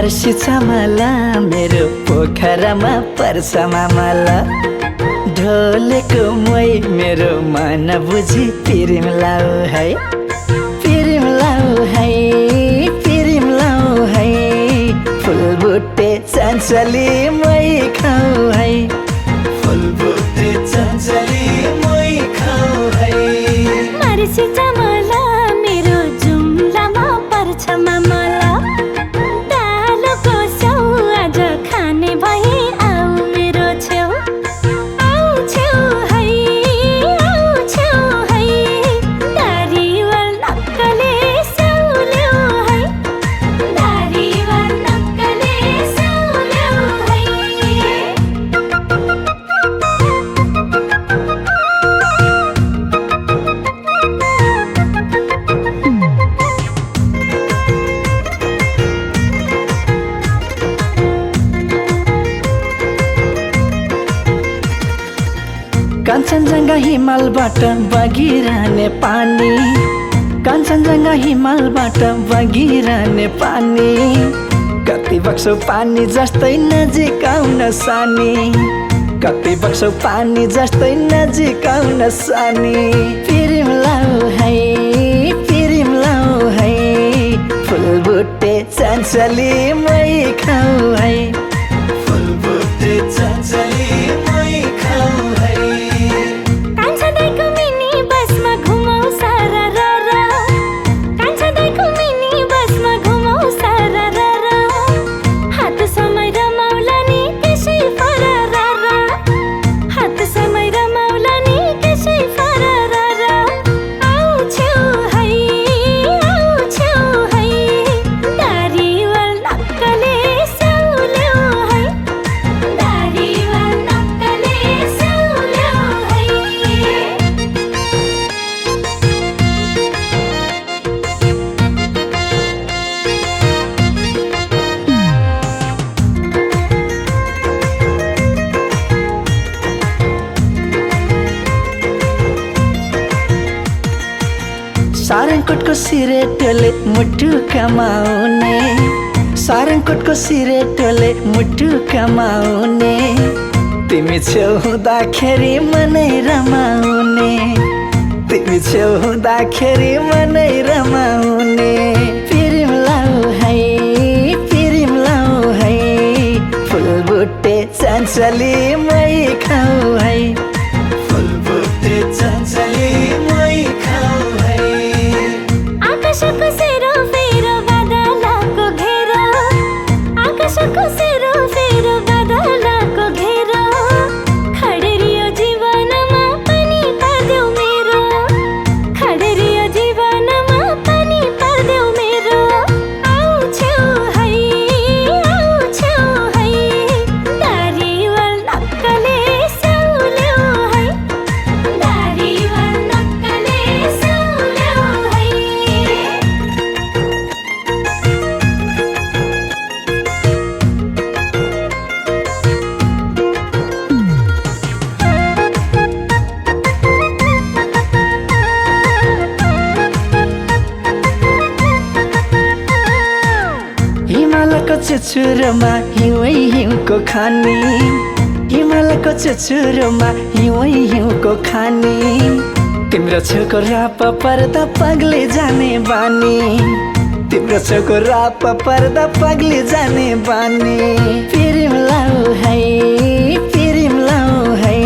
फर्सी चमला मेरो पोखरामा पर्छ मामला ढोलेको मै मेरो मन बुझी पिरिम लाऊ है पिरिम लाऊ है पिरिम लाऊ है फुलबुट्टे चञ्चली मै खाऊ है फुलबुट्टे चञ्चली मै खाऊ है फर्सी चमला मेरो जुम्लामा पर्छ मामला काञ्चनजङ्घा हिमालबाट बगिरहने पानी काञ्चनजङ्घा हिमालबाट बगिरहने पानी कति बक्सौ पानी जस्तै नजिक आउन सानी कति बक्सौ पानी जस्तै नजिक आउन सानी पिरिम लाऊ है पिरिम लाऊ है फुलबुट्टे चञ्चली मै खाऊ है फुलबुट्टे चञ्चली मै खाऊ है सारङकोटको सिरेटोले मुटु कमाउने सारङकोटको सिरेटोले मुटु कमाउने तिमी छेउ हुँदाखेरि मनै रमाउने तिमी छेउ हुँदाखेरि मनै रमाउने पिरिम लाऊ है पिरिम लाऊ है फुलबुट्टे चञ्चली मै खाऊ है फुलबुट्टे चञ्चली मै खाऊ है आकाशको सेरो फेरो बादलको घेरो आकाशको सेरो फेरो बादलको घेरो खडेरियो जीवनमा पनि पर्देऊ मेरो खडेरियो जीवनमा पनि पर्देऊ मेरो आऊ छेउ है दारीवल नक्कले स्याउल्यौ है दारीवल नक्कले स्याउल्यौ है हिमालको चुचुरोमा हिउँ हिउँको खानी हिमालको चुचुरोमा हिउँ हिउँको खानी तिम्रो छेउको राप पर्दा पग्ले जाने बानी तिम्रो छेउको राप पर्दा पग्ले जाने बानी पिरिम लाऊ है पिरिम लाऊ है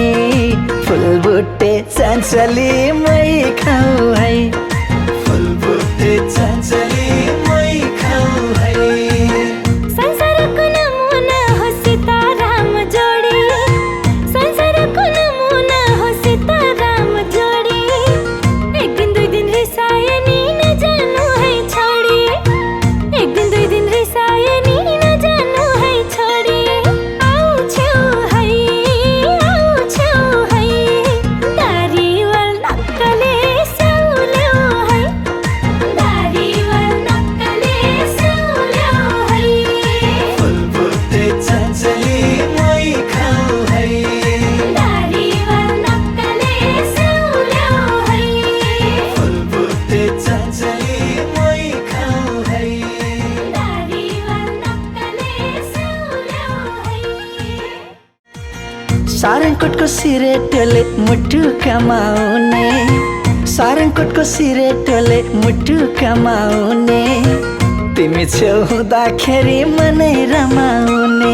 फुलबुट्टे चञ्चली मै खाऊ है फुलबुट्टे चञ्चली मै खाऊ है संसारको नमुना हो सीताराम जोडी संसारको नमुना हो सीताराम जोडी एक दिन दुई दिन रिसाए नि नजानु है छोडी एक दिन दुई दिन रिसाए नि नजानु है छोडी आऊ छेउ है दारीवल नक्कले स्याउल्यौ है दारीवल सिरेटोले मुटु कमाउने सारङकोटको सिरेटोले मुटु कमाउने तिमी छेउ हुँदाखेरि मनै रमाउने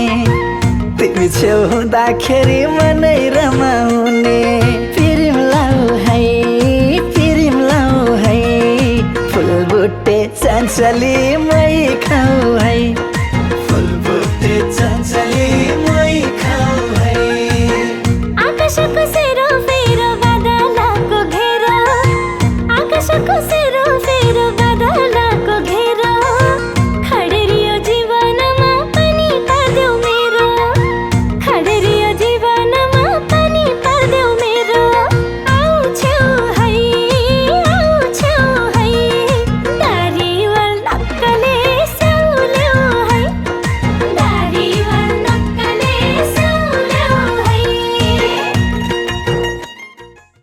तिमी छेउ हुँदाखेरि मनै रमाउने पिरिम लाउ है फुलबुट्टे चञ्चली